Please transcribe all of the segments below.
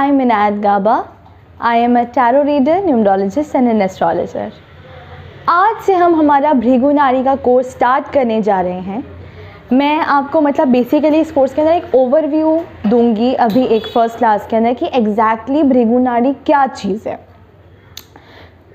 I am Inayat Gaba. I am a tarot reader, numerologist and an astrologer. आज से हम हमारा भृगु नाड़ी का कोर्स स्टार्ट करने जा रहे हैं। मैं आपको मतलब बेसिकली इस कोर्स के अंदर एक ओवरव्यू दूंगी अभी एक फर्स्ट क्लास के अंदर कि एग्जैक्टली भृगु नाड़ी क्या चीज़ है।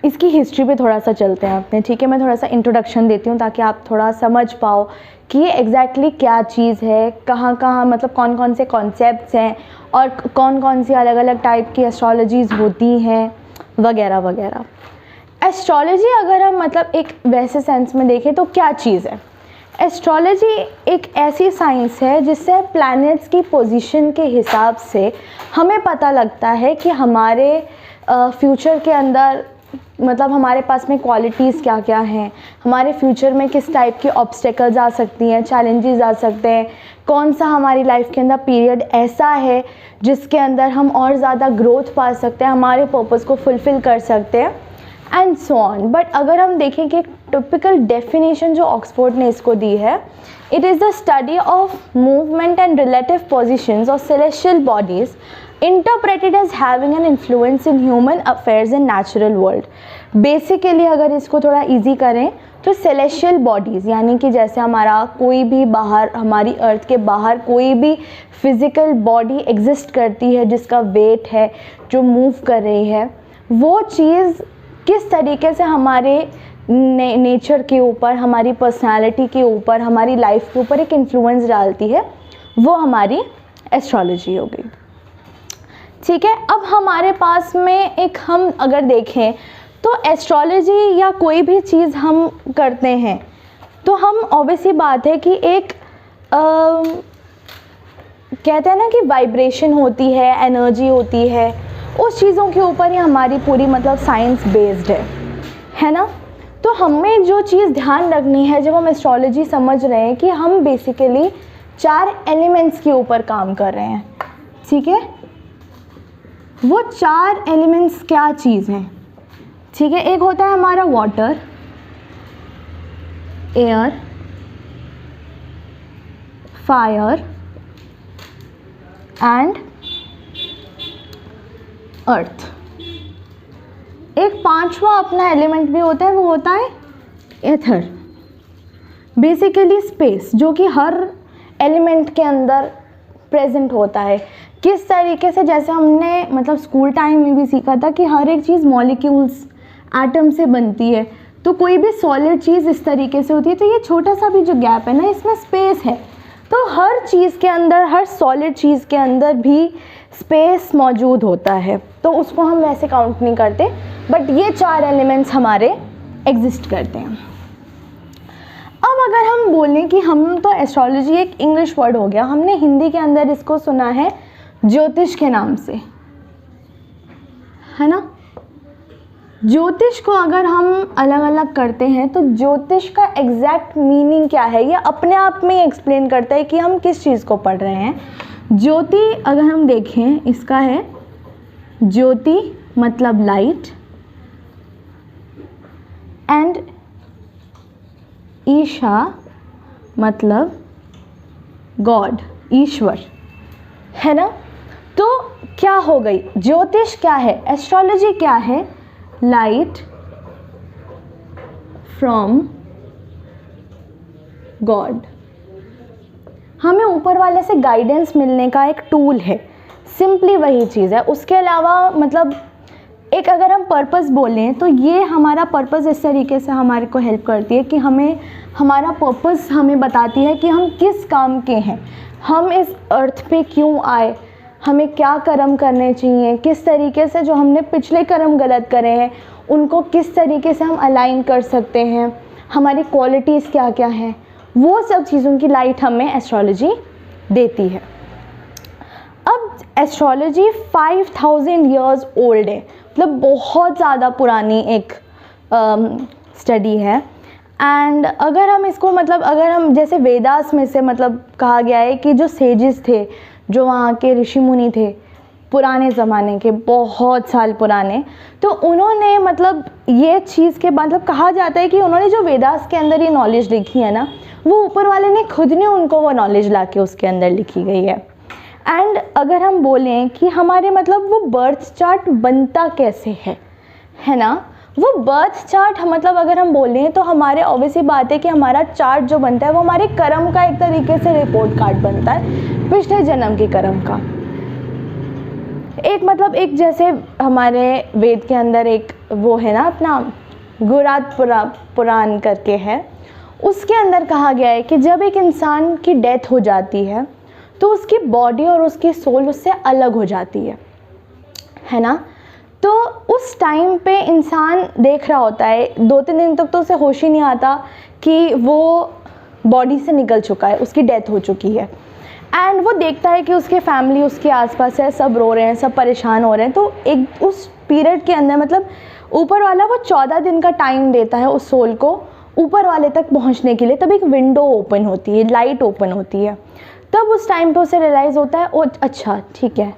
इसकी हिस्ट्री पे थोड़ा सा चलते हैं अपने, ठीक है। मैं थोड़ा सा इंट्रोडक्शन देती हूँ ताकि आप थोड़ा समझ पाओ कि ये एग्जैक्टली क्या चीज़ है, कहाँ कहाँ मतलब कौन कौन से कॉन्सेप्ट्स हैं और कौन कौन सी अलग अलग टाइप की एस्ट्रोलॉजीज़ होती हैं वगैरह वगैरह। एस्ट्रोलॉजी अगर हम मतलब एक वैसे सेंस में देखें तो क्या चीज़ है। एस्ट्रोलॉजी एक ऐसी साइंस है जिससे प्लैनेट्स की पोजीशन के हिसाब से हमें पता लगता है कि हमारे फ्यूचर के अंदर मतलब हमारे पास में क्वालिटीज़ क्या क्या हैं, हमारे फ्यूचर में किस टाइप की ऑब्स्टेकल्स आ सकती हैं, चैलेंजेस आ सकते हैं, कौन सा हमारी लाइफ के अंदर पीरियड ऐसा है जिसके अंदर हम और ज़्यादा ग्रोथ पा सकते हैं, हमारे पर्पस को फुलफ़िल कर सकते हैं एंड सो ऑन। बट अगर हम देखें कि एक टिपिकल डेफिनेशन जो ऑक्सफोर्ड ने इसको दी है, it is the study of movement and relative positions of celestial bodies interpreted as having an influence in human affairs in natural world. Basically अगर इसको थोड़ा इजी करें तो सेलेस्टियल बॉडीज़ यानी कि जैसे हमारा कोई भी बाहर, हमारी अर्थ के बाहर कोई भी फिज़िकल बॉडी एग्जिस्ट करती है जिसका वेट है, जो मूव कर रही है, वो चीज़ किस तरीके से हमारे नेचर के ऊपर, हमारी पर्सनालिटी के ऊपर, हमारी लाइफ के ऊपर एक इन्फ्लुएंस डालती है, वो हमारी एस्ट्रोलॉजी हो गई, ठीक है। अब हमारे पास में एक हम अगर देखें तो एस्ट्रोलॉजी या कोई भी चीज़ हम करते हैं तो हम ऑब्वियसली बात है कि एक कहते हैं ना कि वाइब्रेशन होती है, एनर्जी होती है, उस चीज़ों के ऊपर ही हमारी पूरी मतलब साइंस बेस्ड है ना। तो हमें जो चीज़ ध्यान रखनी है जब हम एस्ट्रोलॉजी समझ रहे हैं कि हम बेसिकली 4 एलिमेंट्स के ऊपर काम कर रहे हैं, ठीक है। वो 4 एलिमेंट्स क्या चीज़ हैं, ठीक है। एक होता है हमारा water, air, fire and earth. एक 5वां अपना एलिमेंट भी होता है, वो होता है एथर, बेसिकली स्पेस, जो कि हर एलिमेंट के अंदर प्रेजेंट होता है। किस तरीके से, जैसे हमने मतलब स्कूल टाइम में भी सीखा था कि हर एक चीज़ मॉलिक्यूल्स, एटम से बनती है, तो कोई भी सॉलिड चीज़ इस तरीके से होती है। तो ये छोटा सा भी जो गैप है ना, इसमें स्पेस है। तो हर चीज़ के अंदर, हर सॉलिड चीज़ के अंदर भी स्पेस मौजूद होता है, तो उसको हम वैसे काउंट नहीं करते, बट ये 4 एलिमेंट्स हमारे एग्जिस्ट करते हैं। अब अगर हम बोलें कि हम तो एस्ट्रोलॉजी एक इंग्लिश वर्ड हो गया, हमने हिंदी के अंदर इसको सुना है ज्योतिष के नाम से, है ना। ज्योतिष को अगर हम अलग अलग करते हैं तो ज्योतिष का एग्जैक्ट मीनिंग क्या है, ये अपने आप में एक्सप्लेन करता है कि हम किस चीज़ को पढ़ रहे हैं। ज्योति अगर हम देखें, इसका है ज्योति मतलब लाइट एंड ईशा मतलब गॉड, ईश्वर, है ना। तो क्या हो गई, ज्योतिष क्या है, एस्ट्रोलॉजी क्या है, लाइट फ्रॉम गॉड, हमें ऊपर वाले से गाइडेंस मिलने का एक टूल है, सिंपली वही चीज़ है। उसके अलावा मतलब एक अगर हम पर्पस बोलें तो ये हमारा पर्पस इस तरीके से हमारे को हेल्प करती है कि हमें हमारा पर्पस हमें बताती है कि हम किस काम के हैं, हम इस अर्थ पे क्यों आए, हमें क्या कर्म करने चाहिए, किस तरीके से जो हमने पिछले कर्म गलत करे हैं उनको किस तरीके से हम अलाइन कर सकते हैं, हमारी क्वालिटीज़ क्या क्या हैं, वो सब चीज़ों की लाइट हमें एस्ट्रोलॉजी देती है। अब एस्ट्रोलॉजी 5000 ईयर्स ओल्ड है, मतलब बहुत ज़्यादा पुरानी एक स्टडी है। एंड अगर हम इसको मतलब अगर हम जैसे वेदास में से मतलब कहा गया है कि जो सेजेस थे, जो वहाँ के ऋषि मुनि थे पुराने ज़माने के, बहुत साल पुराने, तो उन्होंने मतलब ये चीज़ के मतलब कहा जाता है कि उन्होंने जो वेदास के अंदर ये नॉलेज लिखी है ना, वो ऊपर वाले ने खुद ने उनको वो नॉलेज ला के उसके अंदर लिखी गई है। एंड अगर हम बोलें कि हमारे मतलब वो बर्थ चार्ट बनता कैसे है ना, वो बर्थ चार्ट मतलब अगर हम बोलें तो हमारे ऑब्वियसली बात है कि हमारा चार्ट जो बनता है वो हमारे कर्म का एक तरीके से रिपोर्ट कार्ड बनता है, पिछले जन्म के कर्म का। एक मतलब एक जैसे हमारे वेद के अंदर एक वो है ना अपना गुरात पुराण करके है, उसके अंदर कहा गया है कि जब एक इंसान की डेथ हो जाती है तो उसकी बॉडी और उसकी सोल उससे अलग हो जाती है ना। तो उस टाइम पे इंसान देख रहा होता है, 2-3 दिन तक तो उसे होश ही नहीं आता कि वो बॉडी से निकल चुका है, उसकी डेथ हो चुकी है। एंड वो देखता है कि उसके फैमिली उसके आसपास है, सब रो रहे हैं, सब परेशान हो रहे हैं। तो एक उस पीरियड के अंदर मतलब ऊपर वाला वो 14 दिन का टाइम देता है उस सोल को ऊपर वाले तक पहुंचने के लिए। तब एक विंडो ओपन होती है, लाइट ओपन होती है, तब उस टाइम पे उसे रियलाइज़ होता है ओ अच्छा ठीक है,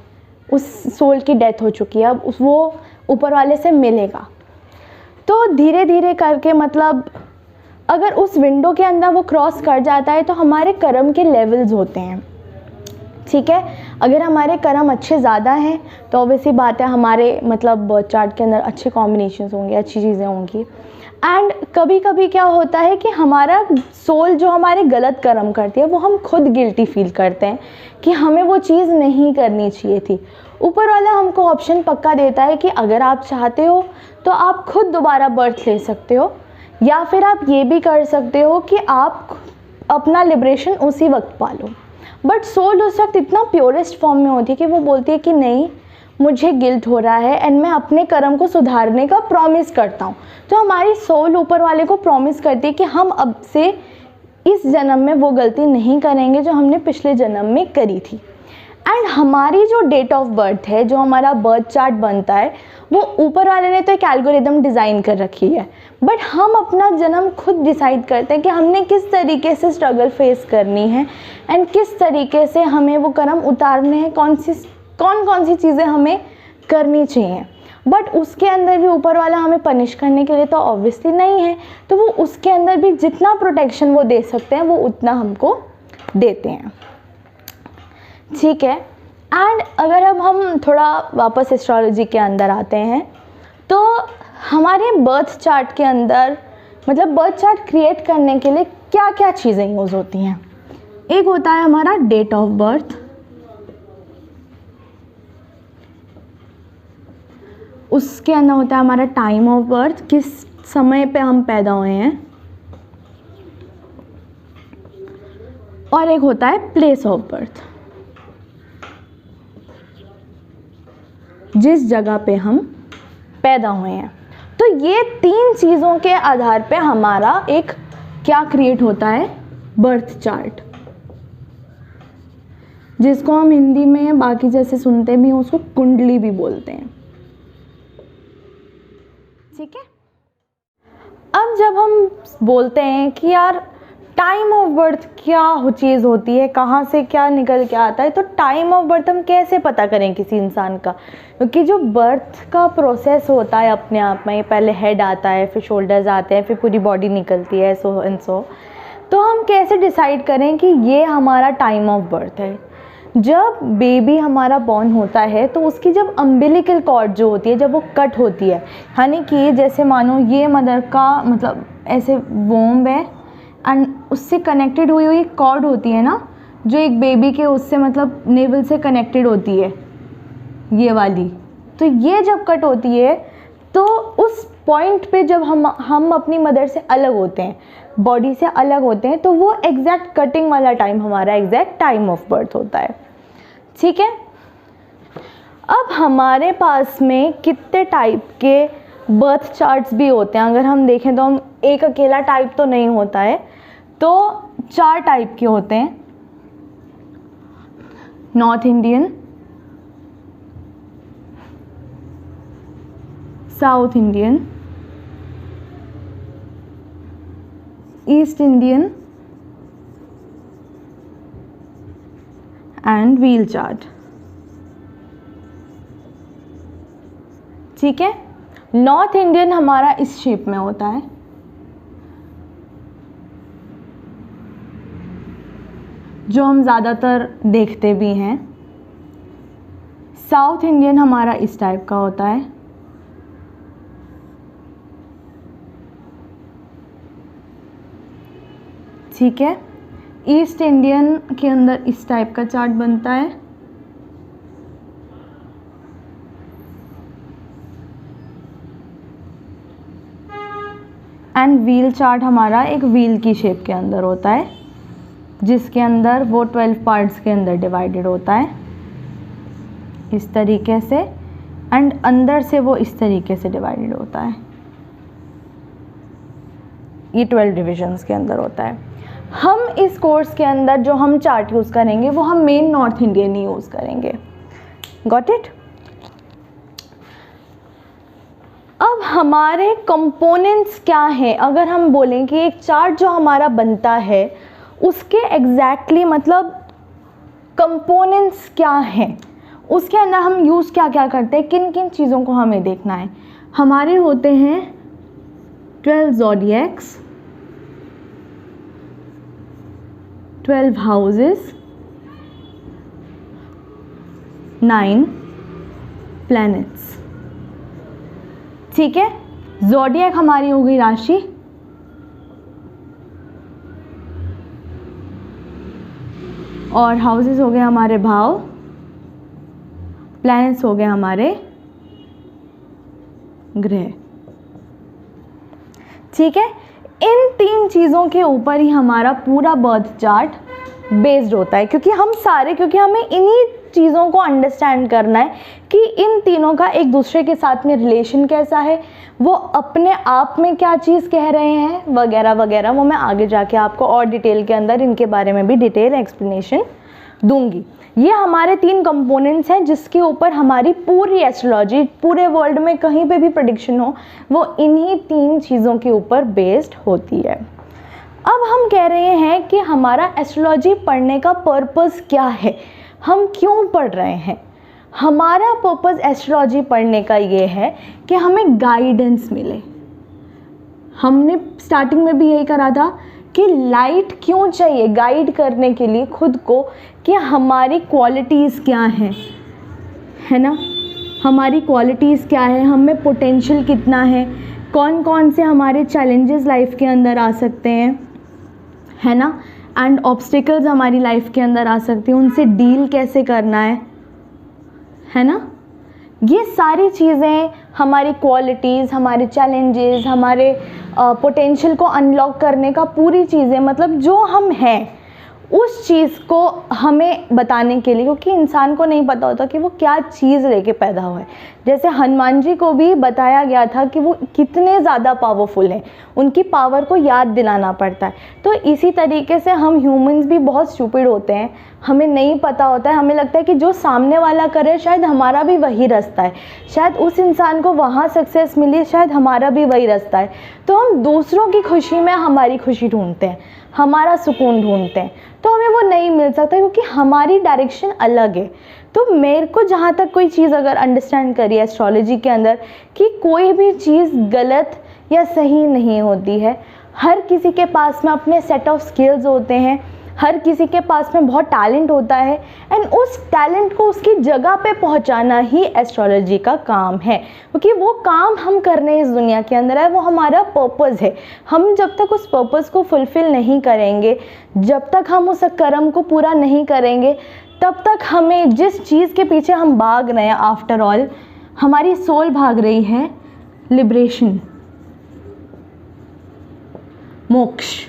उस सोल की डेथ हो चुकी है, अब वो ऊपर वाले से मिलेगा। तो धीरे धीरे करके मतलब अगर उस विंडो के अंदर वो क्रॉस कर जाता है तो हमारे कर्म के लेवल्स होते हैं, ठीक है। अगर हमारे कर्म अच्छे ज़्यादा हैं तो ऑब्वियसली बात है हमारे मतलब बर्थ चार्ट के अंदर अच्छे कॉम्बिनेशंस होंगे, अच्छी चीज़ें होंगी। एंड कभी कभी क्या होता है कि हमारा सोल जो हमारे गलत कर्म करती है वो हम खुद गिल्टी फील करते हैं कि हमें वो चीज़ नहीं करनी चाहिए थी। ऊपर वाला हमको ऑप्शन पक्का देता है कि अगर आप चाहते हो तो आप खुद दोबारा बर्थ ले सकते हो, या फिर आप ये भी कर सकते हो कि आप अपना लिबरेशन उसी वक्त पालो। बट सोल उस वक्त इतना प्योरेस्ट फॉर्म में होती है कि वो बोलती है कि नहीं, मुझे गिल्ट हो रहा है एंड मैं अपने कर्म को सुधारने का प्रॉमिस करता हूँ। तो हमारी सोल ऊपर वाले को प्रॉमिस करती है कि हम अब से इस जन्म में वो गलती नहीं करेंगे जो हमने पिछले जन्म में करी थी। एंड हमारी जो डेट ऑफ बर्थ है, जो हमारा बर्थ चार्ट बनता है, वो ऊपर वाले ने तो एक एल्गोरिदम डिज़ाइन कर रखी है, बट हम अपना जन्म खुद डिसाइड करते हैं कि हमने किस तरीके से स्ट्रगल फेस करनी है एंड किस तरीके से हमें वो कर्म उतारने हैं, कौन कौन सी चीज़ें हमें करनी चाहिए। बट उसके अंदर भी ऊपर वाला हमें पनिश करने के लिए तो ऑब्वियसली नहीं है, तो वो उसके अंदर भी जितना प्रोटेक्शन वो दे सकते हैं वो उतना हमको देते हैं, ठीक है। एंड अगर अब हम थोड़ा वापस एस्ट्रोलॉजी के अंदर आते हैं तो हमारे बर्थ चार्ट के अंदर मतलब बर्थ चार्ट क्रिएट करने के लिए क्या क्या चीज़ें यूज़ होती हैं। एक होता है हमारा डेट ऑफ बर्थ, उसके अंदर होता है हमारा टाइम ऑफ बर्थ, किस समय पे हम पैदा हुए हैं, और एक होता है प्लेस ऑफ बर्थ, जिस जगह पे हम पैदा हुए हैं। तो ये 3 चीज़ों के आधार पे हमारा एक क्या क्रिएट होता है, बर्थ चार्ट, जिसको हम हिंदी में बाकी जैसे सुनते भी हैं उसको कुंडली भी बोलते हैं, ठीक है। अब जब हम बोलते हैं कि यार टाइम ऑफ बर्थ क्या चीज़ होती है, कहाँ से क्या निकल के आता है, तो टाइम ऑफ बर्थ हम कैसे पता करें किसी इंसान का, क्योंकि जो बर्थ का प्रोसेस होता है अपने आप में, पहले हेड आता है, फिर शोल्डर्स आते हैं, फिर पूरी बॉडी निकलती है, सो एंड सो। तो हम कैसे डिसाइड करें कि ये हमारा टाइम ऑफ बर्थ है। जब बेबी हमारा बॉर्न होता है तो उसकी जब अम्बिलिकल कॉर्ड जो होती है जब वो कट होती है, यानी कि जैसे मानो ये मदर का मतलब ऐसे वोम्ब है एंड उससे कनेक्टेड हुई हुई कॉर्ड होती है ना, जो एक बेबी के उससे मतलब नेवल से कनेक्टेड होती है, ये वाली। तो ये जब कट होती है तो उस पॉइंट पे जब हम अपनी मदर से अलग होते हैं, बॉडी से अलग होते हैं, तो वो एग्जैक्ट कटिंग वाला टाइम हमारा एग्जैक्ट टाइम ऑफ बर्थ होता है, ठीक है। अब हमारे पास में कितने टाइप के बर्थ चार्ट्स भी होते हैं, अगर हम देखें तो हम एक अकेला टाइप तो नहीं होता है, तो 4 टाइप के होते हैं। North Indian, south Indian, east Indian and wheel chart, ठीक है। नॉर्थ इंडियन हमारा इस शेप में होता है, जो हम ज़्यादातर देखते भी हैं, साउथ इंडियन हमारा इस टाइप का होता है, ठीक है। ईस्ट इंडियन के अंदर इस टाइप का चार्ट बनता है, एंड व्हील चार्ट हमारा एक व्हील की शेप के अंदर होता है, जिसके अंदर वो 12 पार्ट्स के अंदर डिवाइडेड होता है इस तरीके से, एंड अंदर से वो इस तरीके से डिवाइडेड होता है, ये 12 डिविजन्स के अंदर होता है। हम इस कोर्स के अंदर जो हम चार्ट यूज़ करेंगे वो हम मेन नॉर्थ इंडियन ही यूज़ करेंगे। Got it? अब हमारे कंपोनेंट्स क्या हैं? अगर हम बोलें कि एक चार्ट जो हमारा बनता है उसके एग्जैक्टली मतलब कंपोनेंट्स क्या हैं, उसके अंदर हम यूज़ क्या क्या करते हैं, किन किन चीज़ों को हमें देखना है। हमारे होते हैं 12 ज़ोडिएक्स, 12 हाउसेस, 9 प्लैनेट्स, ठीक है। ज़ोडिएक हमारी हो गई राशि, और हाउसेस हो गए हमारे भाव, प्लैनेट्स हो गए हमारे ग्रह, ठीक है। इन 3 चीज़ों के ऊपर ही हमारा पूरा बर्थ चार्ट बेस्ड होता है, क्योंकि हमें इन्हीं चीज़ों को अंडरस्टैंड करना है कि इन तीनों का एक दूसरे के साथ में रिलेशन कैसा है, वो अपने आप में क्या चीज़ कह रहे हैं वगैरह वगैरह। वो मैं आगे जाके आपको और डिटेल के अंदर इनके बारे में भी डिटेल एक्सप्लेनेशन दूंगी। ये हमारे 3 कंपोनेंट्स हैं जिसके ऊपर हमारी पूरी एस्ट्रोलॉजी, पूरे वर्ल्ड में कहीं पे भी प्रेडिक्शन हो वो इन्हीं 3 चीज़ों के ऊपर बेस्ड होती है। अब हम कह रहे हैं कि हमारा एस्ट्रोलॉजी पढ़ने का पर्पस क्या है, हम क्यों पढ़ रहे हैं। हमारा पर्पस एस्ट्रोलॉजी पढ़ने का ये है कि हमें गाइडेंस मिले। हमने स्टार्टिंग में भी यही करा था कि लाइट क्यों चाहिए गाइड करने के लिए खुद को, कि हमारी क्वालिटीज़ क्या हैं, है ना, हमारी क्वालिटीज़ क्या है, हम में पोटेंशियल कितना है, कौन कौन से हमारे चैलेंजेस लाइफ के अंदर आ सकते हैं, है ना, एंड ऑब्स्टिकल्स हमारी लाइफ के अंदर आ सकते हैं, उनसे डील कैसे करना है ना। ये सारी चीज़ें हमारी क्वालिटीज़, हमारे चैलेंजेस, हमारे पोटेंशियल को अनलॉक करने का पूरी चीज़ें, मतलब जो हम हैं उस चीज़ को हमें बताने के लिए, क्योंकि इंसान को नहीं पता होता कि वो क्या चीज़ लेके पैदा हुआ है। जैसे हनुमान जी को भी बताया गया था कि वो कितने ज़्यादा पावरफुल हैं, उनकी पावर को याद दिलाना पड़ता है। तो इसी तरीके से हम ह्यूमंस भी बहुत स्टूपिड होते हैं, हमें नहीं पता होता है, हमें लगता है कि जो सामने वाला करे शायद हमारा भी वही रास्ता है, शायद उस इंसान को वहाँ सक्सेस मिली, शायद हमारा भी वही रास्ता है। तो हम दूसरों की खुशी में हमारी खुशी ढूंढते हैं, हमारा सुकून ढूंढते हैं, तो हमें वो नहीं मिल सकता क्योंकि हमारी डायरेक्शन अलग है। तो मेरे को जहाँ तक कोई चीज़ अगर अंडरस्टैंड करी एस्ट्रोलॉजी के अंदर कि कोई भी चीज़ गलत या सही नहीं होती है, हर किसी के पास में अपने सेट ऑफ स्किल्स होते हैं, हर किसी के पास में बहुत टैलेंट होता है, एंड उस टैलेंट को उसकी जगह पे पहुंचाना ही एस्ट्रोलॉजी का काम है, क्योंकि वो काम हम करने इस दुनिया के अंदर है, वो हमारा पर्पस है। हम जब तक उस पर्पस को फुलफ़िल नहीं करेंगे, जब तक हम उस कर्म को पूरा नहीं करेंगे, तब तक हमें जिस चीज़ के पीछे हम भाग रहे हैं, आफ्टर ऑल हमारी सोल भाग रही है लिबरेशन, मोक्ष।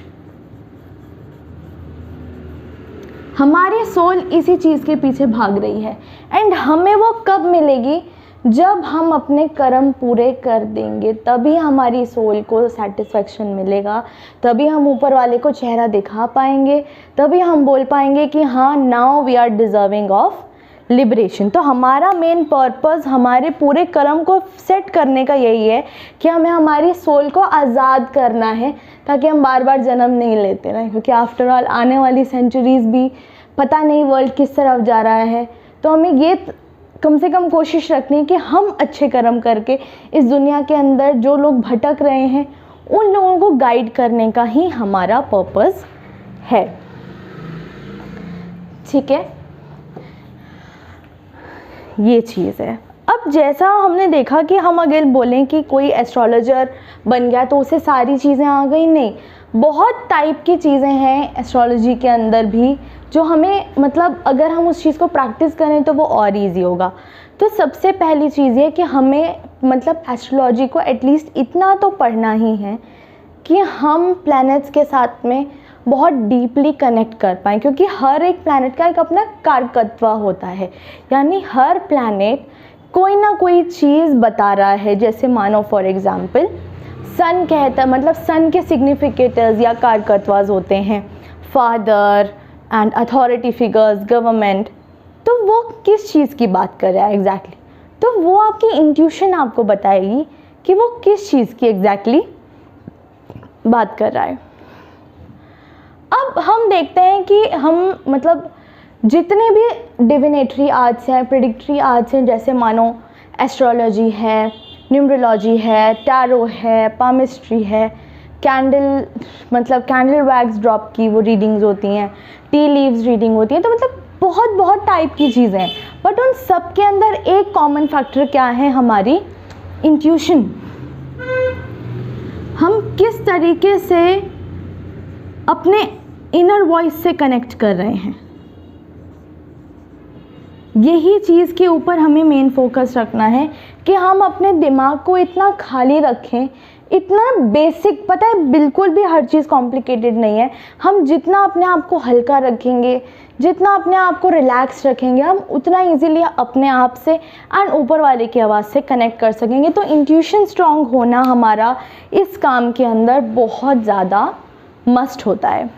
हमारी सोल इसी चीज़ के पीछे भाग रही है, एंड हमें वो कब मिलेगी, जब हम अपने कर्म पूरे कर देंगे, तभी हमारी सोल को सेटिस्फैक्शन मिलेगा, तभी हम ऊपर वाले को चेहरा दिखा पाएंगे, तभी हम बोल पाएंगे कि हाँ now we are deserving of liberation. तो हमारा मेन पर्पस हमारे पूरे कर्म को सेट करने का यही है कि हमें हमारी सोल को आज़ाद करना है, ताकि हम बार बार जन्म नहीं लेते रहें, क्योंकि आफ्टर ऑल आने वाली सेंचुरीज़ भी पता नहीं वर्ल्ड किस तरफ जा रहा है। तो हमें ये कम से कम कोशिश रखनी है कि हम अच्छे कर्म करके इस दुनिया के अंदर जो लोग भटक रहे हैं उन लोगों को गाइड करने का ही हमारा पर्पस है, ठीक है। ये चीज़ है। अब जैसा हमने देखा कि हम अगर बोलें कि कोई एस्ट्रोलॉजर बन गया तो उसे सारी चीज़ें आ गई, नहीं, बहुत टाइप की चीज़ें हैं एस्ट्रोलॉजी के अंदर भी जो हमें मतलब अगर हम उस चीज़ को प्रैक्टिस करें तो वो और इजी होगा। तो सबसे पहली चीज़ ये कि हमें मतलब एस्ट्रोलॉजी को एटलीस्ट इतना तो पढ़ना ही है कि हम प्लैनेट्स के साथ में बहुत डीपली कनेक्ट कर पाएँ, क्योंकि हर एक प्लैनेट का एक अपना कारकत्व होता है, यानी हर प्लैनेट कोई ना कोई चीज़ बता रहा है। जैसे मानो फॉर एग्ज़ाम्पल सन कहता मतलब सन के सिग्निफिकेटर्स या कारकत्वाज होते हैं, father and authority figures, government, तो वो किस चीज़ की बात कर रहा है एग्जैक्टली, तो वो आपकी इंट्यूशन आपको बताएगी कि वो किस चीज़ की एग्जैक्टली बात कर रहा है। अब हम देखते हैं कि हम मतलब जितने भी डिविनेटरी आर्ट्स हैं, प्रिडिक्टरी आर्ट्स हैं, जैसे मानो एस्ट्रोलॉजी है, न्यूमरोलॉजी है, टैरो है, पामिस्ट्री है, कैंडल वैक्स ड्रॉप की वो रीडिंग्स होती हैं, टी लीव्स रीडिंग होती है, तो मतलब बहुत टाइप की चीज़ें हैं। बट उन सब के अंदर एक कॉमन फैक्टर क्या है, हमारी इंट्यूशन। हम किस तरीके से अपने इनर वॉइस से कनेक्ट कर रहे हैं, यही चीज़ के ऊपर हमें मेन फोकस रखना है कि हम अपने दिमाग को इतना खाली रखें, इतना बेसिक, पता है बिल्कुल भी हर चीज़ कॉम्प्लिकेटेड नहीं है। हम जितना अपने आप को हल्का रखेंगे, जितना अपने आप को रिलैक्स रखेंगे, हम उतना इजीली अपने आप से एंड ऊपर वाले की आवाज़ से कनेक्ट कर सकेंगे। तो इंट्यूशन स्ट्रॉन्ग होना हमारा इस काम के अंदर बहुत ज़्यादा मस्ट होता है।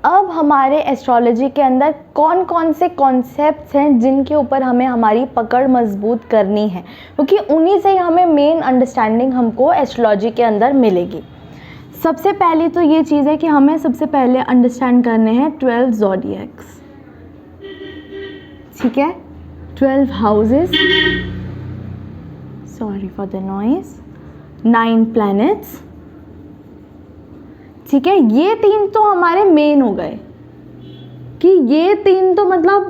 अब हमारे एस्ट्रोलॉजी के अंदर कौन कौन से कॉन्सेप्ट्स हैं जिनके ऊपर हमें हमारी पकड़ मजबूत करनी है, क्योंकि उन्हीं से ही हमें मेन अंडरस्टैंडिंग हमको एस्ट्रोलॉजी के अंदर मिलेगी। सबसे पहले तो ये चीज़ है कि हमें सबसे पहले अंडरस्टैंड करने हैं 12 ज़ोडिएक्स, ठीक है, 12 houses, sorry for the noise, 9 planets, ठीक है। ये 3 तो हमारे मेन हो गए कि ये 3 तो मतलब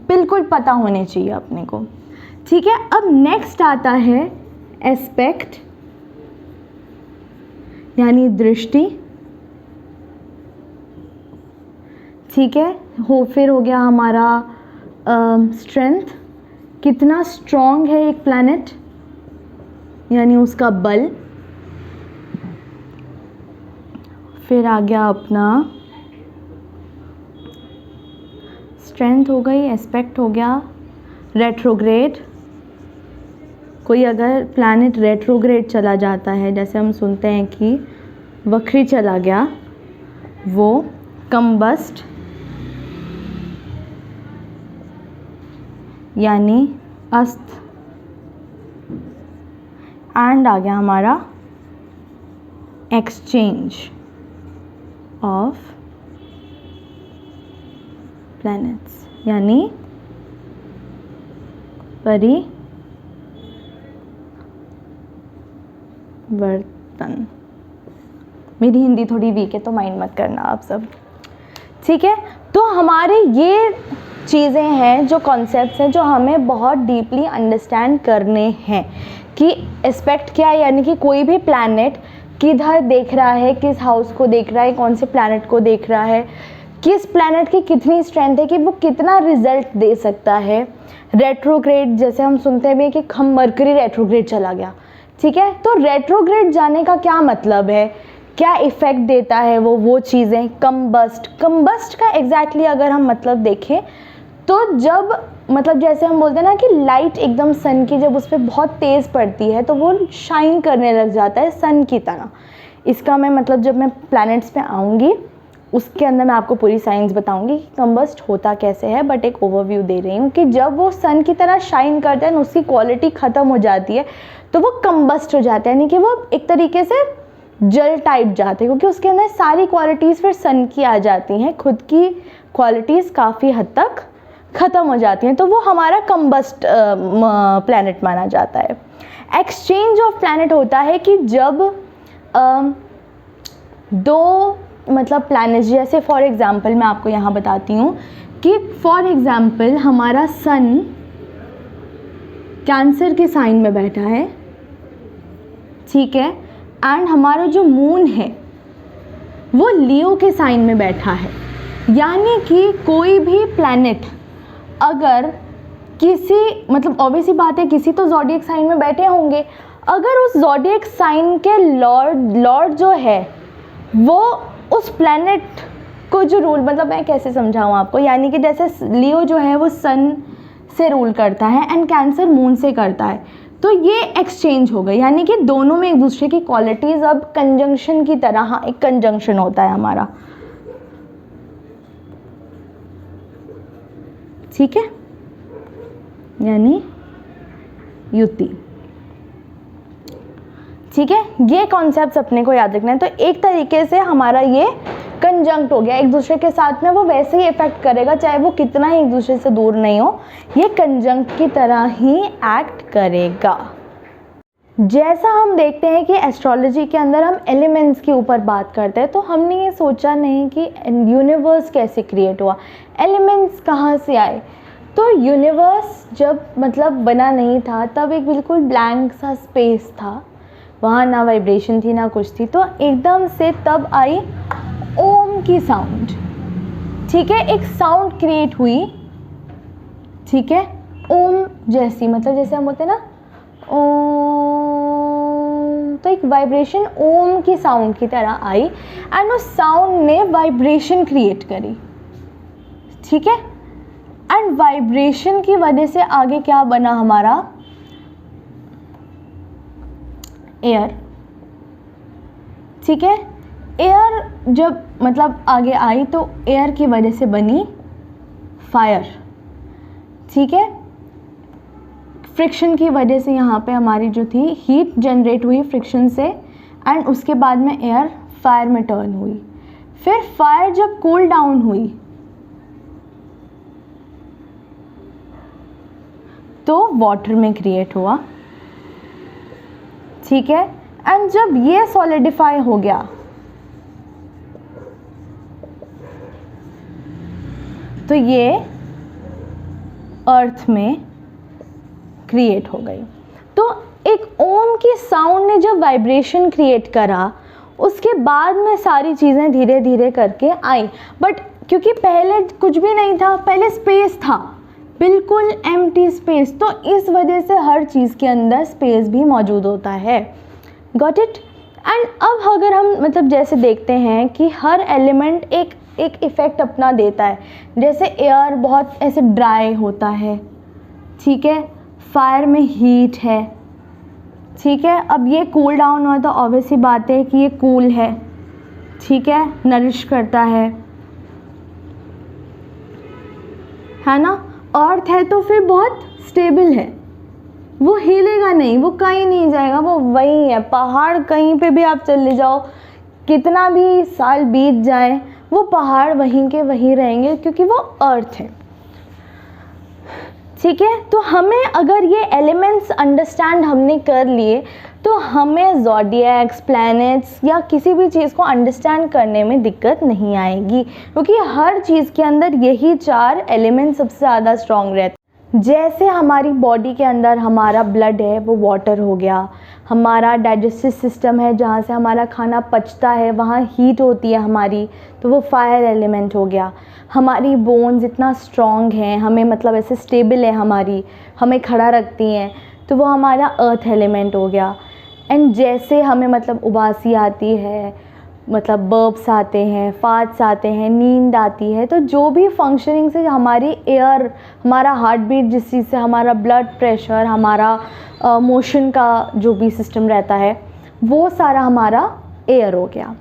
बिल्कुल पता होने चाहिए अपने को, ठीक है। अब नेक्स्ट आता है एस्पेक्ट, यानी दृष्टि, ठीक है। फिर हो गया हमारा स्ट्रेंथ, कितना स्ट्रॉन्ग है एक प्लैनेट, यानी उसका बल। फिर आ गया अपना स्ट्रेंथ हो गई, एस्पेक्ट हो गया, रेट्रोग्रेड, कोई अगर प्लैनेट रेट्रोग्रेड चला जाता है, जैसे हम सुनते हैं कि वक्री चला गया, वो कम्बस्ट, यानी अस्त, एंड आ गया हमारा एक्सचेंज ऑफ प्लैनेट्स, यानी परिवर्तन। मेरी हिंदी थोड़ी वीक है तो माइंड मत करना आप सब, ठीक है। तो हमारे ये चीज़ें हैं जो कॉन्सेप्ट्स हैं जो हमें बहुत डीपली अंडरस्टैंड करने हैं कि एस्पेक्ट क्या है, यानी कि कोई भी प्लैनेट किधर देख रहा है, किस हाउस को देख रहा है, कौन से प्लैनेट को देख रहा है, किस प्लैनेट की कितनी स्ट्रेंथ है कि वो कितना रिजल्ट दे सकता है। रेट्रोग्रेड जैसे हम सुनते भी कि हम मरकरी रेट्रोग्रेड चला गया, ठीक है। तो रेट्रोग्रेड जाने का क्या मतलब है, क्या इफ़ेक्ट देता है वो चीज़ें। कम्बस्ट का एग्जैक्टली अगर हम मतलब देखें तो जब मतलब जैसे हम बोलते हैं ना कि लाइट एकदम सन की जब उस पर बहुत तेज़ पड़ती है तो वो शाइन करने लग जाता है सन की तरह। इसका मैं मतलब जब मैं प्लैनेट्स पे आऊँगी उसके अंदर मैं आपको पूरी साइंस बताऊंगी कि कम्बस्ट होता कैसे है, बट एक ओवरव्यू दे रही हूँ कि जब वो सन की तरह शाइन करता है ना उसकी क्वालिटी ख़त्म हो जाती है तो वो कम्बस्ट हो जाता है, यानी कि वो एक तरीके से जल टाइप जाते हैं, क्योंकि उसके अंदर सारी क्वालिटीज़ फिर सन की आ जाती हैं, खुद की क्वालिटीज़ काफ़ी हद तक ख़त्म हो जाती हैं, तो वो हमारा कम्बस्ट प्लैनेट माना जाता है। एक्सचेंज ऑफ प्लैनेट होता है कि जब दो मतलब प्लैनेट, जैसे फॉर एग्ज़ाम्पल मैं आपको यहाँ बताती हूँ कि फॉर एग्ज़ाम्पल हमारा सन कैंसर के साइन में बैठा है, ठीक है। एंड हमारा जो मून है वो लियो के साइन में बैठा है। यानी कि कोई भी प्लैनेट अगर किसी मतलब ऑब्वियसली बात है किसी तो ज़ोडिएक साइन में बैठे होंगे, अगर उस ज़ोडिएक साइन के लॉर्ड जो है वो उस प्लैनेट को जो रूल, मतलब मैं कैसे समझाऊँ आपको, यानी कि जैसे लियो जो है वो सन से रूल करता है एंड कैंसर मून से करता है, तो ये एक्सचेंज हो गई। यानी कि दोनों में एक दूसरे की क्वालिटीज़ अब कंजंक्शन की तरह, हाँ एक कंजंक्शन होता है हमारा, ठीक है, यानी युति, ठीक है। ये कॉन्सेप्ट्स अपने को याद रखना है। तो एक तरीके से हमारा ये कंजंक्ट हो गया, एक दूसरे के साथ में वो वैसे ही इफेक्ट करेगा चाहे वो कितना ही एक दूसरे से दूर नहीं हो, ये कंजंक्ट की तरह ही एक्ट करेगा। जैसा हम देखते हैं कि एस्ट्रोलॉजी के अंदर हम एलिमेंट्स के ऊपर बात करते हैं, तो हमने ये सोचा नहीं कि यूनिवर्स कैसे क्रिएट हुआ, एलिमेंट्स कहाँ से आए। तो यूनिवर्स जब मतलब बना नहीं था तब एक बिल्कुल ब्लैंक सा स्पेस था, वहाँ ना वाइब्रेशन थी ना कुछ थी, तो एकदम से तब आई ओम की साउंड, ठीक है, एक साउंड क्रिएट हुई, ठीक है, ओम जैसी, मतलब जैसे हम होते हैं ना ओम, तो एक वाइब्रेशन ओम की साउंड की तरह आई एंड उस साउंड ने वाइब्रेशन क्रिएट करी, ठीक है। एंड वाइब्रेशन की वजह से आगे क्या बना हमारा, एयर, ठीक है। एयर जब मतलब आगे आई तो एयर की वजह से बनी फायर, ठीक है। फ्रिक्शन की वजह से यहाँ पे हमारी जो थी हीट जनरेट हुई फ्रिक्शन से एंड उसके बाद में एयर फायर में टर्न हुई। फिर फायर जब कूल डाउन हुई तो वाटर में क्रिएट हुआ, ठीक है। एंड जब ये सॉलिडिफाई हो गया तो ये अर्थ में क्रिएट हो गई। तो एक ओम की साउंड ने जब वाइब्रेशन क्रिएट करा उसके बाद में सारी चीज़ें धीरे धीरे करके आई। बट क्योंकि पहले कुछ भी नहीं था, पहले स्पेस था, बिल्कुल एम्प्टी स्पेस, तो इस वजह से हर चीज़ के अंदर स्पेस भी मौजूद होता है। Got it. एंड अब अगर हम मतलब जैसे देखते हैं कि हर एलिमेंट एक इफ़ेक्ट अपना देता है। जैसे एयर बहुत ऐसे ड्राई होता है, ठीक है, फायर में हीट है, ठीक है। अब ये कूल डाउन हुआ तो ऑब्वियसली बात है कि ये कूल है, ठीक है, नरिश करता है ना। अर्थ है तो फिर बहुत स्टेबल है, वो हिलेगा नहीं, वो कहीं नहीं जाएगा, वो वही है। पहाड़ कहीं पे भी आप चले जाओ, कितना भी साल बीत जाए, वो पहाड़ वहीं के वहीं रहेंगे क्योंकि वो अर्थ है, ठीक है। तो हमें अगर ये एलिमेंट्स अंडरस्टैंड हमने कर लिए तो हमें ज़ोडिएक्स, प्लैनेट्स या किसी भी चीज़ को अंडरस्टैंड करने में दिक्कत नहीं आएगी, क्योंकि हर चीज़ के अंदर यही 4 एलिमेंट सबसे ज़्यादा स्ट्रॉन्ग रहते हैं। जैसे हमारी बॉडी के अंदर हमारा ब्लड है वो वाटर हो गया, हमारा डाइजेस्टिव सिस्टम है जहाँ से हमारा खाना पचता है, वहाँ हीट होती है हमारी, तो वो फायर एलिमेंट हो गया। हमारी बोन्स इतना स्ट्रॉन्ग हैं, हमें मतलब ऐसे स्टेबल है हमारी, हमें खड़ा रखती हैं, तो वो हमारा अर्थ एलिमेंट हो गया। एंड जैसे हमें मतलब उबासी आती है, मतलब बर्ब्स आते हैं, फार्ट्स आते हैं, नींद आती है, तो जो भी फंक्शनिंग से हमारी एयर, हमारा हार्ट बीट, जिस चीज़ से हमारा ब्लड प्रेशर, हमारा मोशन का जो भी सिस्टम रहता है, वो सारा हमारा एयर हो गया।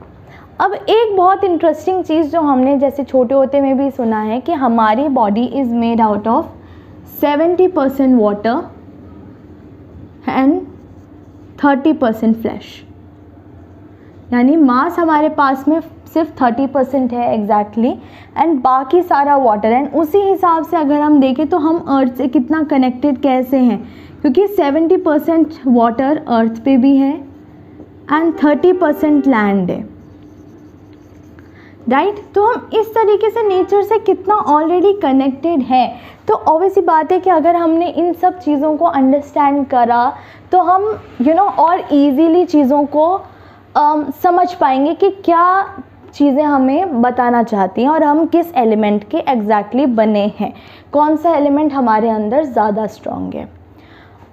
अब एक बहुत इंटरेस्टिंग चीज़ जो हमने जैसे छोटे होते में भी सुना है कि हमारी body is made out of 70% water and 30% flash, यानी मास हमारे पास में सिर्फ 30% है एग्जैक्टली एंड बाकी सारा वाटर। एंड उसी हिसाब से अगर हम देखें तो हम अर्थ से कितना कनेक्टेड कैसे हैं, क्योंकि 70% वाटर अर्थ पे भी है एंड 30% लैंड है, राइट। तो हम इस तरीके से नेचर से कितना ऑलरेडी कनेक्टेड हैं। तो ऑब्वियसली बात है कि अगर हमने इन सब चीज़ों को अंडरस्टैंड करा तो हम और इजीली चीज़ों को समझ पाएंगे कि क्या चीज़ें हमें बताना चाहती हैं और हम किस एलिमेंट के एग्जैक्टली बने हैं, कौन सा एलिमेंट हमारे अंदर ज़्यादा स्ट्रॉन्ग है।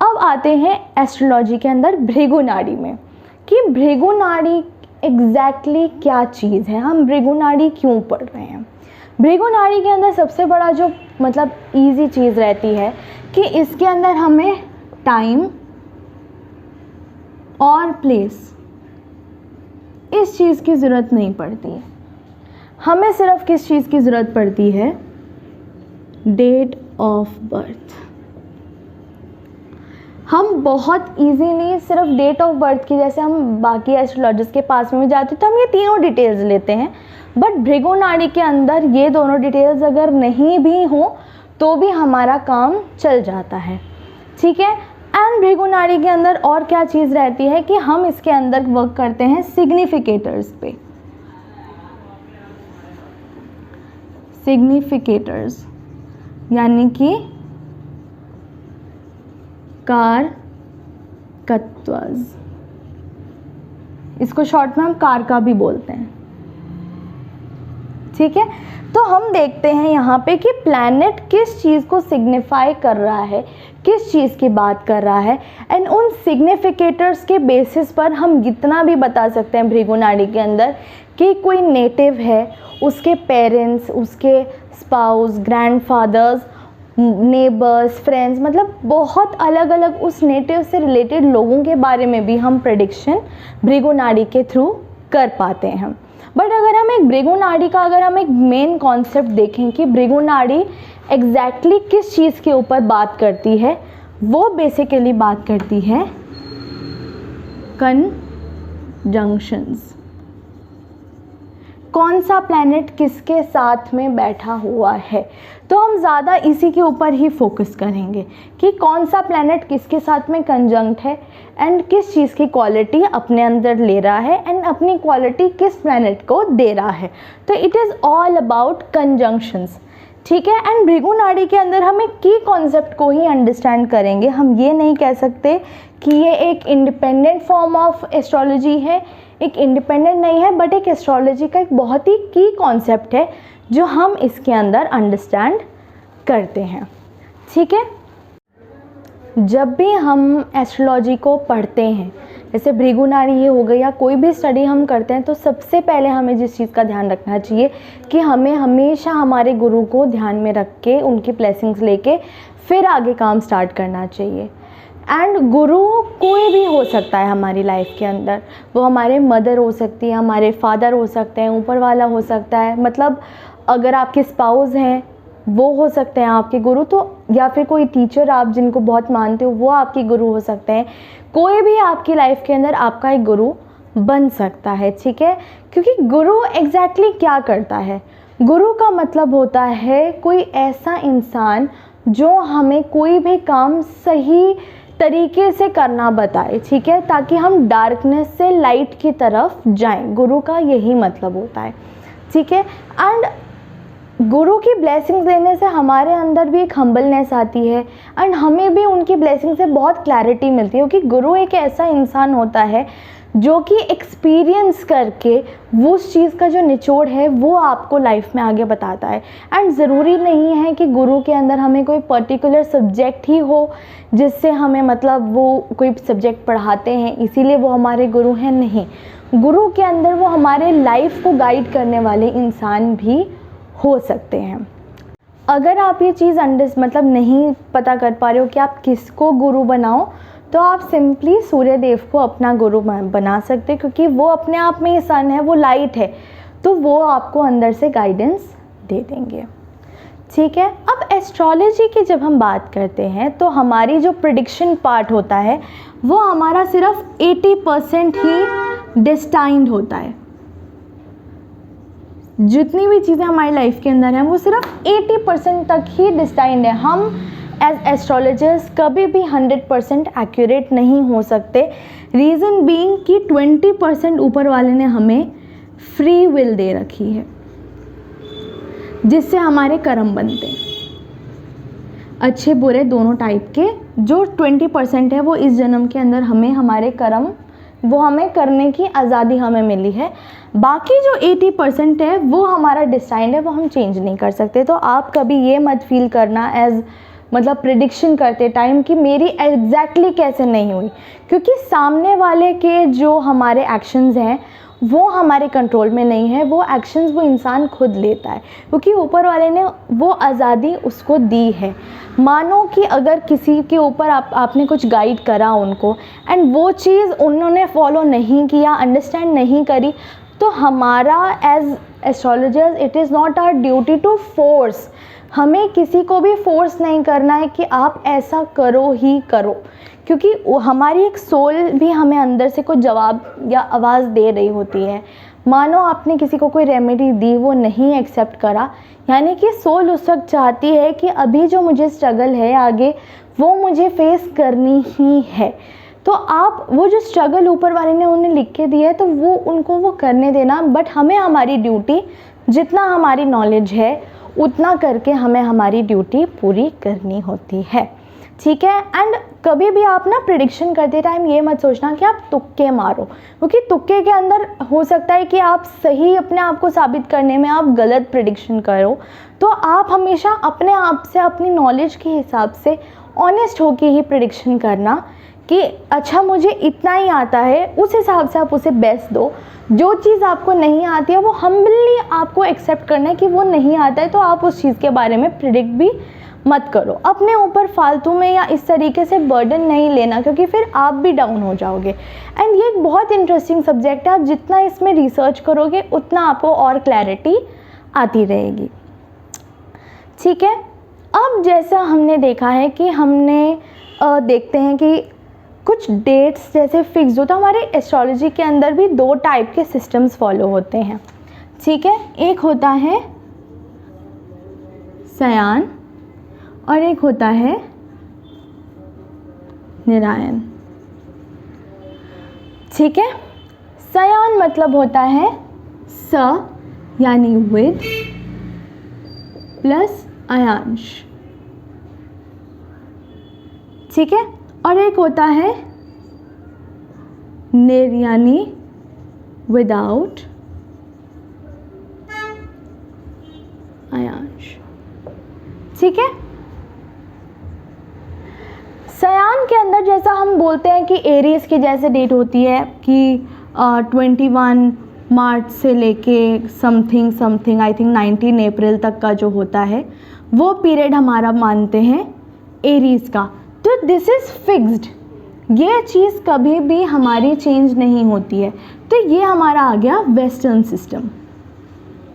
अब आते हैं एस्ट्रोलॉजी के अंदर भृगु नाड़ी में, कि भृगु नाड़ी एग्जैक्टली क्या चीज़ है, हम भृगु नाड़ी क्यों पढ़ रहे हैं। भृगु नाड़ी के अंदर सबसे बड़ा जो मतलब ईजी चीज़ रहती है कि इसके अंदर हमें टाइम और प्लेस इस चीज़ की ज़रूरत नहीं पड़ती है। हमें सिर्फ किस चीज़ की ज़रूरत पड़ती है, डेट ऑफ बर्थ। हम बहुत इजीली सिर्फ डेट ऑफ बर्थ की, जैसे हम बाकी एस्ट्रोलॉजिस्ट के पास में भी जाते हैं तो हम ये तीनों डिटेल्स लेते हैं, बट भृगु नाड़ी के अंदर ये दोनों डिटेल्स अगर नहीं भी हो तो भी हमारा काम चल जाता है, ठीक है। एंड भृगु नाड़ी के अंदर और क्या चीज़ रहती है कि हम इसके अंदर वर्क करते हैं सिग्निफिकेटर्स पे। सिग्निफिकेटर्स यानी कि कारकत्वज, इसको शॉर्ट में हम कारका भी बोलते हैं, ठीक है। तो हम देखते हैं यहाँ पे कि प्लैनेट किस चीज़ को सिग्निफाई कर रहा है, किस चीज़ की बात कर रहा है, एंड उन सिग्निफिकेटर्स के बेसिस पर हम जितना भी बता सकते हैं भृगु नाड़ी के अंदर कि कोई नेटिव है, उसके पेरेंट्स, उसके स्पाउस, ग्रैंडफादर्स, नेबर्स, फ्रेंड्स, मतलब बहुत अलग अलग उस नेटिव से रिलेटेड लोगों के बारे में भी हम प्रेडिक्शन भृगु नाड़ी के थ्रू कर पाते हैं। बट अगर हम एक भृगु नाड़ी का अगर हम एक मेन कॉन्सेप्ट देखें कि भृगु नाड़ी एग्जैक्टली किस चीज़ के ऊपर बात करती है, वो बेसिकली बात करती है कंजंक्शंस। कौन सा प्लैनेट किसके साथ में बैठा हुआ है, तो हम ज़्यादा इसी के ऊपर ही फोकस करेंगे कि कौन सा प्लैनेट किसके साथ में कंजंक्ट है एंड किस चीज़ की क्वालिटी अपने अंदर ले रहा है एंड अपनी क्वालिटी किस प्लैनेट को दे रहा है। तो it is all about conjunctions, ठीक है। एंड भृगु नाड़ी के अंदर हम एक की कॉन्सेप्ट को ही अंडरस्टैंड करेंगे। हम ये नहीं कह सकते कि ये एक इंडिपेंडेंट फॉर्म ऑफ एस्ट्रोलॉजी है, एक इंडिपेंडेंट नहीं है, बट एक एस्ट्रोलॉजी का एक बहुत ही की कॉन्सेप्ट है जो हम इसके अंदर अंडरस्टैंड करते हैं, ठीक है। जब भी हम एस्ट्रोलॉजी को पढ़ते हैं, जैसे भृगु नाड़ी ये हो गई या कोई भी स्टडी हम करते हैं, तो सबसे पहले हमें जिस चीज़ का ध्यान रखना चाहिए कि हमें हमेशा हमारे गुरु को ध्यान में रख के उनकी ब्लेसिंग्स लेके फिर आगे काम स्टार्ट करना चाहिए। एंड गुरु कोई भी हो सकता है हमारी लाइफ के अंदर, वो हमारे मदर हो सकती है, हमारे फादर हो सकते हैं, ऊपर वाला हो सकता है, मतलब अगर आपके स्पाउस हैं वो हो सकते हैं आपके गुरु, तो या फिर कोई टीचर आप जिनको बहुत मानते हो वो आपके गुरु हो सकते हैं। कोई भी आपकी लाइफ के अंदर आपका एक गुरु बन सकता है, ठीक है। क्योंकि गुरु एग्जैक्टली क्या करता है, गुरु का मतलब होता है कोई ऐसा इंसान जो हमें कोई भी काम सही तरीके से करना बताए, ठीक है, ताकि हम डार्कनेस से लाइट की तरफ जाएं। गुरु का यही मतलब होता है, ठीक है। एंड गुरु की ब्लेसिंग्स लेने से हमारे अंदर भी एक हम्बलनेस आती है एंड हमें भी उनकी ब्लेसिंग से बहुत क्लैरिटी मिलती है, क्योंकि गुरु एक ऐसा इंसान होता है जो कि एक्सपीरियंस करके वो उस चीज़ का जो निचोड़ है वो आपको लाइफ में आगे बताता है। एंड ज़रूरी नहीं है कि गुरु के अंदर हमें कोई पर्टिकुलर सब्जेक्ट ही हो जिससे हमें मतलब वो कोई सब्जेक्ट पढ़ाते हैं इसीलिए वो हमारे गुरु हैं, नहीं। गुरु के अंदर वो हमारे लाइफ को गाइड करने वाले इंसान भी हो सकते हैं। अगर आप ये चीज़ मतलब नहीं पता कर पा रहे हो कि आप किसको गुरु बनाओ, तो आप सिंपली सूर्य देव को अपना गुरु बना सकते हैं, क्योंकि वो अपने आप में ही सन है, वो लाइट है, तो वो आपको अंदर से गाइडेंस दे देंगे, ठीक है। अब एस्ट्रोलॉजी की जब हम बात करते हैं तो हमारी जो प्रेडिक्शन पार्ट होता है वो हमारा सिर्फ 80% ही डिस्टाइंड होता है। जितनी भी चीज़ें हमारी लाइफ के अंदर हैं वो सिर्फ 80% तक ही डिस्टाइंड है। हम एज एस्ट्रोलॉजर्स कभी भी 100% एक्यूरेट नहीं हो सकते। रीज़न बीइंग कि 20% ऊपर वाले ने हमें फ्री विल दे रखी है। जिससे हमारे कर्म बनते हैं, अच्छे बुरे दोनों टाइप के। जो 20% है वो इस जन्म के अंदर हमें हमारे कर्म वो हमें करने की आज़ादी हमें मिली है। बाकी जो 80% है वो हमारा डिसाइड है, वो हम चेंज नहीं कर सकते। तो आप कभी ये मत फील करना एज मतलब प्रिडिक्शन करते टाइम कि मेरी एग्जैक्टली कैसे नहीं हुई, क्योंकि सामने वाले के जो हमारे एक्शंस हैं वो हमारे कंट्रोल में नहीं है। वो एक्शंस वो इंसान खुद लेता है, क्योंकि ऊपर वाले ने वो आज़ादी उसको दी है। मानो कि अगर किसी के ऊपर आपने कुछ गाइड करा उनको एंड वो चीज़ उन्होंने फॉलो नहीं किया, अंडरस्टैंड नहीं करी, तो हमारा as astrologers it is not our duty to force. हमें किसी को भी फोर्स नहीं करना है कि आप ऐसा करो ही करो, क्योंकि हमारी एक सोल भी हमें अंदर से कुछ जवाब या आवाज़ दे रही होती है। मानो आपने किसी को कोई रेमेडी दी, वो नहीं एक्सेप्ट करा, यानी कि सोल उस वक्त चाहती है कि अभी जो मुझे स्ट्रगल है आगे वो मुझे फेस करनी ही है। तो आप वो जो स्ट्रगल ऊपर वाले ने उन्हें लिख के दिया है तो वो उनको वो करने देना, बट हमें हमारी ड्यूटी जितना हमारी नॉलेज है उतना करके हमें हमारी ड्यूटी पूरी करनी होती है, ठीक है। एंड कभी भी आप ना प्रिडिक्शन करते टाइम ये मत सोचना कि आप तुक्के मारो, क्योंकि तुक्के के अंदर हो सकता है कि आप सही अपने आप को साबित करने में आप गलत प्रिडिक्शन करो। तो आप हमेशा अपने आप से अपनी नॉलेज के हिसाब से ऑनेस्ट होके ही प्रिडिक्शन करना कि अच्छा मुझे इतना ही आता है, उस हिसाब से आप उसे बेस्ट दो। जो चीज़ आपको नहीं आती है वो हम्बली आपको एक्सेप्ट करना है कि वो नहीं आता है, तो आप उस चीज़ के बारे में प्रिडिक्ट भी मत करो। अपने ऊपर फालतू में या इस तरीके से बर्डन नहीं लेना, क्योंकि फिर आप भी डाउन हो जाओगे। एंड ये एक बहुत इंटरेस्टिंग सब्जेक्ट है, आप जितना इसमें रिसर्च करोगे उतना आपको और क्लैरिटी आती रहेगी, ठीक है। अब जैसा हमने देखा है कि हमने देखते हैं कि कुछ डेट्स जैसे फिक्स होता है, हमारे एस्ट्रोलॉजी के अंदर भी 2 टाइप के सिस्टम्स फॉलो होते हैं, ठीक है। एक होता है शयान और एक होता है निरायन, ठीक है। शयान मतलब होता है स यानी विद प्लस अयांश, ठीक है। और एक होता है निर यानी विदाउट अयांश, ठीक है। शयान के अंदर जैसा हम बोलते हैं कि एरीज की जैसे डेट होती है कि 21 मार्च से लेके समथिंग आई थिंक 19 अप्रैल तक का जो होता है वो पीरियड हमारा मानते हैं एरीज का। तो दिस इज़ फिक्स्ड, ये चीज़ कभी भी हमारी चेंज नहीं होती है। तो ये हमारा आ गया वेस्टर्न सिस्टम,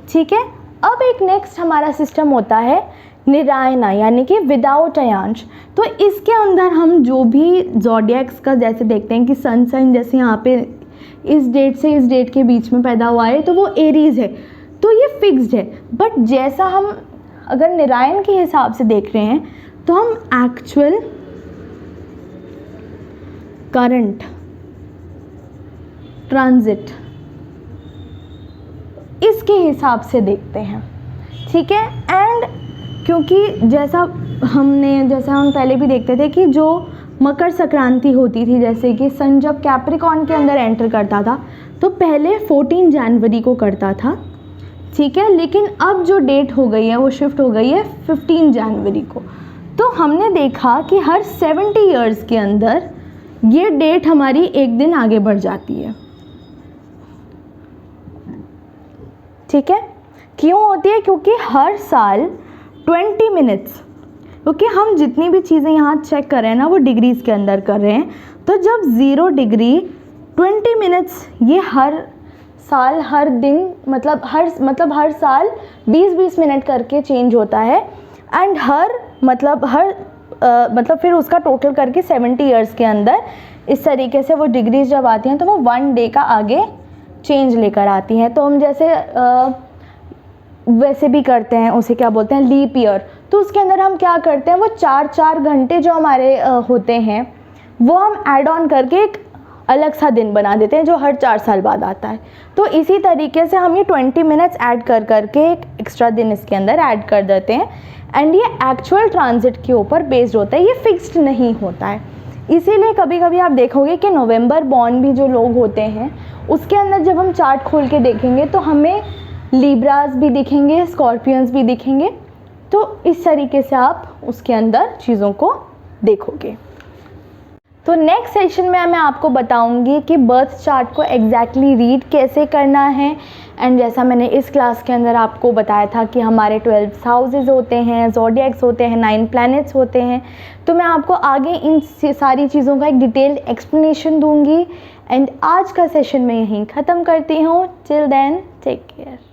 ठीक है। अब एक नेक्स्ट हमारा सिस्टम होता है निरायना यानी कि विदाउट अयांश। तो इसके अंदर हम जो भी ज़ोडिएक्स का जैसे देखते हैं कि सन साइन जैसे यहाँ पे इस डेट से इस डेट के बीच में पैदा हुआ है तो वो एरीज है, तो ये फिक्स्ड है। बट जैसा हम अगर निरायन के हिसाब से देख रहे हैं तो हम एक्चुअल करंट ट्रांजिट इसके हिसाब से देखते हैं, ठीक है। एंड क्योंकि जैसा हम पहले भी देखते थे कि जो मकर संक्रांति होती थी, जैसे कि सन जब कैप्रिकॉर्न के अंदर एंटर करता था तो पहले 14 जनवरी को करता था, ठीक है। लेकिन अब जो डेट हो गई है वो शिफ्ट हो गई है 15 जनवरी को। तो हमने देखा कि हर 70 इयर्स के अंदर ये डेट हमारी एक दिन आगे बढ़ जाती है, ठीक है। क्यों होती है? क्योंकि हर साल 20 मिनट्स, क्योंकि हम जितनी भी चीज़ें यहाँ चेक कर रहे हैं ना वो डिग्रीज़ के अंदर कर रहे हैं, तो जब 0 डिग्री 20 मिनट्स ये हर साल हर दिन मतलब हर साल 20-20 मिनट करके चेंज होता है। एंड मतलब फिर उसका टोटल करके 70 इयर्स के अंदर इस तरीके से वो डिग्रीज जब आती हैं तो वो 1 डे का आगे चेंज लेकर आती हैं। तो हम जैसे वैसे भी करते हैं, उसे क्या बोलते हैं, लीप ईयर। तो उसके अंदर हम क्या करते हैं, वो 4-4 घंटे जो हमारे होते हैं वो हम ऐड ऑन करके एक अलग सा दिन बना देते हैं जो हर 4 साल बाद आता है। तो इसी तरीके से हम ये 20 मिनट्स ऐड कर करके एक एक्स्ट्रा दिन इसके अंदर ऐड कर देते हैं, एंड ये एक्चुअल ट्रांजिट के ऊपर बेस्ड होता है, ये फिक्स्ड नहीं होता है। इसीलिए कभी कभी आप देखोगे कि नवंबर बॉर्न भी जो लोग होते हैं उसके अंदर जब हम चार्ट खोल के देखेंगे तो हमें लिब्रास भी दिखेंगे, स्कॉर्पियंस भी दिखेंगे। तो इस तरीके से आप उसके अंदर चीज़ों को देखोगे। तो नेक्स्ट सेशन में मैं आपको बताऊंगी कि बर्थ चार्ट को एग्जैक्टली रीड कैसे करना है, एंड जैसा मैंने इस क्लास के अंदर आपको बताया था कि हमारे 12 हाउसेज होते हैं, ज़ोडिएक्स होते हैं, 9 प्लैनेट्स होते हैं। तो मैं आपको आगे इन सारी चीज़ों का एक डिटेल्ड एक्सप्लेनेशन दूंगी। एंड आज का सेशन मैं यहीं ख़त्म करती हूँ। Till then take care.